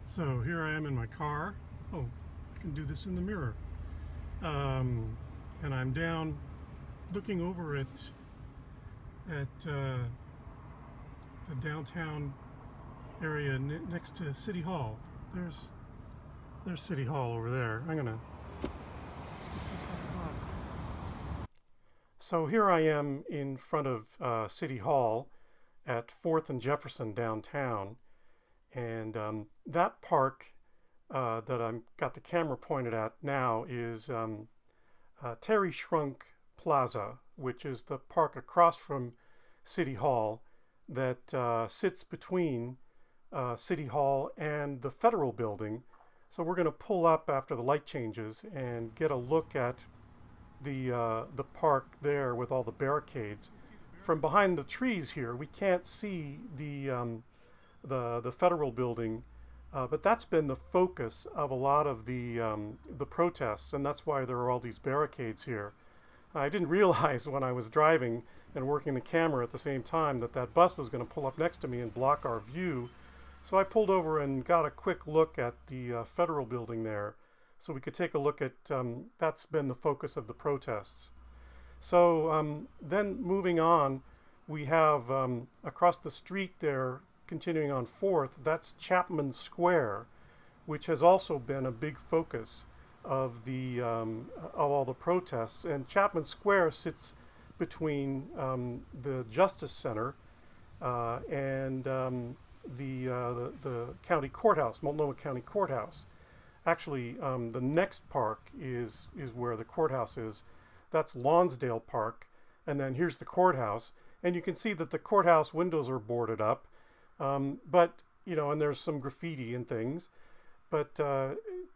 So here I am in my car. Oh, I can do this in the mirror. And I'm down looking over at the downtown area next to City Hall. There's City Hall over there. I'm gonna stick this up above. So here I am in front of City Hall at 4th and Jefferson downtown, and that park that I've got the camera pointed at now is Terry Shrunk Plaza, which is the park across from City Hall that sits between City Hall and the Federal Building. So we're going to pull up after the light changes and get a look at the park there with all the barricades. From behind the trees here, we can't see the Federal Building, but that's been the focus of a lot of the protests, and that's why there are all these barricades here. I didn't realize when I was driving and working the camera at the same time that bus was going to pull up next to me and block our view. So I pulled over and got a quick look at the Federal Building there, so we could take a look at that's been the focus of the protests. So then moving on, we have across the street there, continuing on 4th, that's Chapman Square, which has also been a big focus of all the protests. And Chapman Square sits between the Justice Center and the county courthouse, Multnomah County Courthouse. Actually, the next park is where the courthouse is. That's Lonsdale Park, and then here's the courthouse. And you can see that the courthouse windows are boarded up, but and there's some graffiti and things. But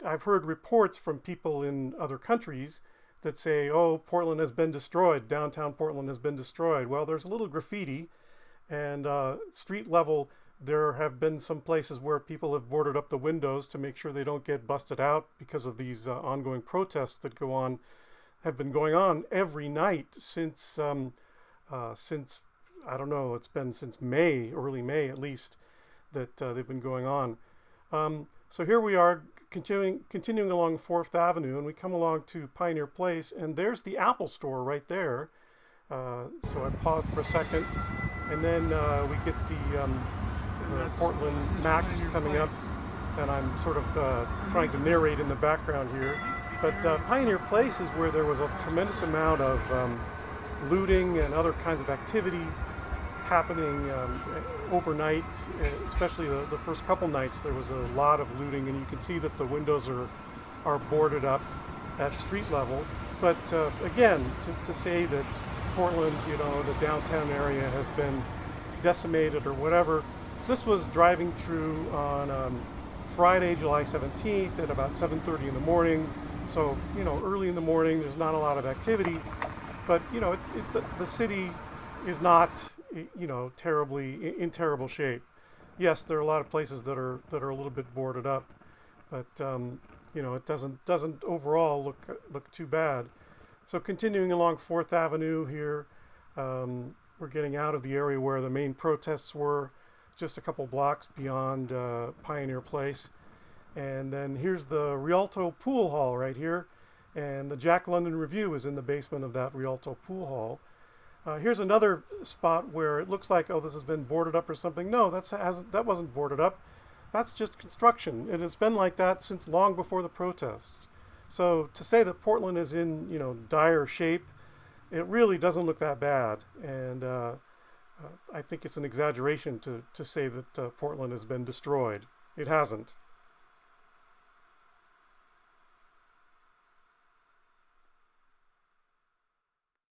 I've heard reports from people in other countries that say, "Oh, Portland has been destroyed. Downtown Portland has been destroyed." Well, there's a little graffiti, and street level, there have been some places where people have boarded up the windows to make sure they don't get busted out because of these ongoing protests that have been going on every night since I don't know, it's been since May, early May at least, that they've been going on. So here we are continuing along 4th Avenue, and we come along to Pioneer Place, and there's the Apple Store right there. So I paused for a second, and then we get the Portland Max coming up, and I'm sort of trying to narrate in the background here. But Pioneer Place is where there was a tremendous amount of looting and other kinds of activity happening overnight, especially the first couple nights. There was a lot of looting, and you can see that the windows are boarded up at street level. But again, to say that Portland, the downtown area has been decimated or whatever, this was driving through on Friday, July 17th at about 7:30 in the morning. So, early in the morning, there's not a lot of activity, but, the city is not, terribly in terrible shape. Yes, there are a lot of places that are a little bit boarded up, but, it doesn't overall look too bad. So continuing along 4th Avenue here, we're getting out of the area where the main protests were, just a couple blocks beyond Pioneer Place. And then here's the Rialto Pool Hall right here, and the Jack London Review is in the basement of that Rialto Pool Hall. Here's another spot where it looks like, oh, this has been boarded up or something. No, that wasn't boarded up. That's just construction, and it's been like that since long before the protests. So to say that Portland is in dire shape, it really doesn't look that bad. And I think it's an exaggeration to say that Portland has been destroyed. It hasn't.